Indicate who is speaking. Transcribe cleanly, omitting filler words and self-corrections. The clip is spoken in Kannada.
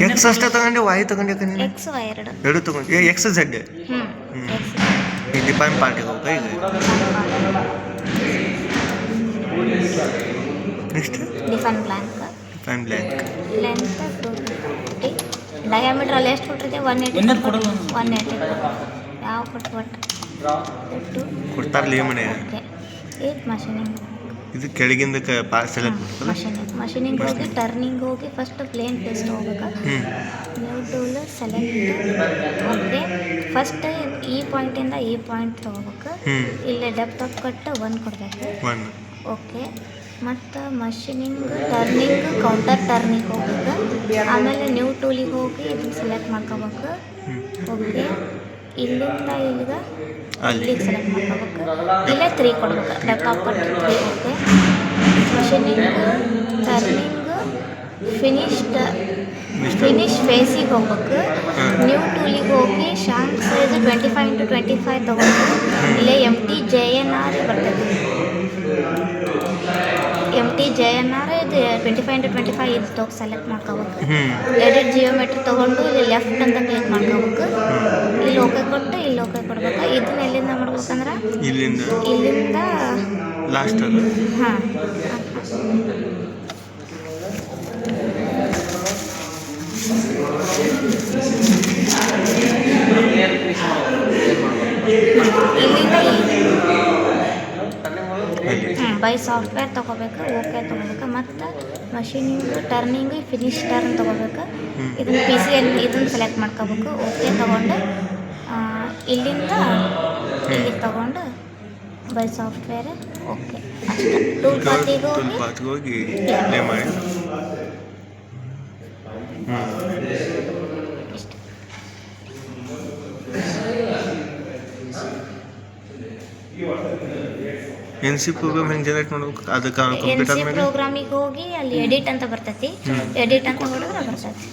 Speaker 1: ಎಕ್ಸ್ ಅಷ್ಟೇ ತಗೊಂಡೆ ವಾಯ್ ತಗೊಂಡೆ
Speaker 2: ಎಕ್ಸ್ ವೈ
Speaker 1: ಎರಡು ತಗೊಂಡು ಎಕ್ಸ್ ಝೆಡ್ ಡಿಫೈನ್ ಪಾರ್ಟಿಗೆ ಹೋಗ ಈಗ next
Speaker 2: define blank length 250 diameter ಅಲ್ಲಿ ಎಷ್ಟು ಕೊಟ್ಟಿದೆ 180 ಯಾವ ಕೊಟ್ಟು
Speaker 1: ಕೊಡ್ತಾರಲ್ಲ ಮನೆ
Speaker 2: ಮಷೀನಿಂಗ್
Speaker 1: ಇದು ಕೆಳಗಿಂದ
Speaker 2: ಮಷೀನಿಂಗ್ ಹೋಗಿ ಟರ್ನಿಂಗ್ ಹೋಗಿ ಫಸ್ಟ್ ಪ್ಲೇನ್ ಟೆಸ್ಟ್ ಹೋಗ್ಬೇಕು new tool select okay first ಈ ಪಾಯಿಂಟಿಂದ ಈ ಪಾಯಿಂಟ್ ಹೋಗ್ಬೇಕು ಇಲ್ಲೇ ಡೆಪ್ತ್ ಆಫ್ ಕಟ್ 1 ಕೊಡಬೇಕು ಓಕೆ ಮತ್ತು ಮಷೀನಿಂಗ್ ಟರ್ನಿಂಗ್ ಕೌಂಟರ್ ಟರ್ನಿಂಗ್ ಹೋಗ್ಬೇಕು ಆಮೇಲೆ ನ್ಯೂ ಟೂಲಿಗೆ ಹೋಗಿ ಇದನ್ನು ಸೆಲೆಕ್ಟ್ ಮಾಡ್ಕೋಬೇಕು ಓಕೆ ಇಲ್ಲಿಂದ ಇಲ್ಲಿಗೆ ಇಲ್ಲಿಗೆ ಸೆಲೆಕ್ಟ್ ಮಾಡ್ಕೋಬೇಕು ಇಲ್ಲೇ 3 ಕೊಡ್ಬೇಕು depth of cut 3 okay machining turning finish ಫೇಸಿಗೆ ಹೋಗ್ಬೇಕು ನ್ಯೂ ಟೂಲಿಗೆ ಹೋಗಿ ಶಾಂಕ್ ಸೈಜ್ 25x25 ತೊಗೊಂಡು ಇಲ್ಲೇ MT-JNR ಬರ್ತದೆ MT-JNR ಇದು 25x25 ಇದು ಸೆಲೆಕ್ಟ್ ಮಾಡ್ಕೋಬೇಕು ಎಡಿಟ್ ಜಿಯೋಮೆಟ್ರಿ ತೊಗೊಂಡು ಇಲ್ಲಿ ಲೆಫ್ಟ್ ಅಂತ ಕ್ಲಿಕ್ ಮಾಡ್ಕೋಬೇಕು ಇಲ್ಲಿ ಓಕೆ ಕೊಟ್ಟು ಇಲ್ಲಿ ಓಕೆ ಕೊಡ್ಬೇಕು ಇದನ್ನ ಎಲ್ಲಿಂದ ಮಾಡ್ಬೇಕಂದ್ರೆ ಇಲ್ಲಿಂದ
Speaker 1: ಲಾಸ್ಟ್
Speaker 2: ಹಾಂ ಬೈ ಸಾಫ್ಟ್ವೇರ್ ತೊಗೋಬೇಕು ಓಕೆ ತೊಗೋಬೇಕು ಮತ್ತು ಮಷೀನಿಂಗ್ ಟರ್ನಿಂಗ್ ಫಿನಿಶ್ ಟರ್ನ್ ತೊಗೋಬೇಕು ಇದನ್ನು PC ಅಲ್ಲಿ ಇದನ್ನು ಸೆಲೆಕ್ಟ್ ಮಾಡ್ಕೋಬೇಕು ಓಕೆ ತೊಗೊಂಡು ಇಲ್ಲಿಂದ ಇಲ್ಲಿಗೆ ತೊಗೊಂಡು ಬೈ ಸಾಫ್ಟ್ವೇರ್ ಓಕೆ ಅಷ್ಟೇ ಟೂಲ್ ಪಾತಿಗೆ ಹೋಗಿ
Speaker 1: NC ಪ್ರೋಗ್ರಾಮ್ ಹೆಂಗೆ ಜನರೇಟ್ ಮಾಡ್ಬೇಕು ಅದಕ್ಕೆ
Speaker 2: NC ಪ್ರೋಗ್ರಾಮಿಗೆ ಹೋಗಿ ಅಲ್ಲಿ ಎಡಿಟ್ ಅಂತ ಬರ್ತೈತಿ ಎಡಿಟ್ ಅಂತ ಹೊಡೆದ್ರೆ ಬರ್ತೈತಿ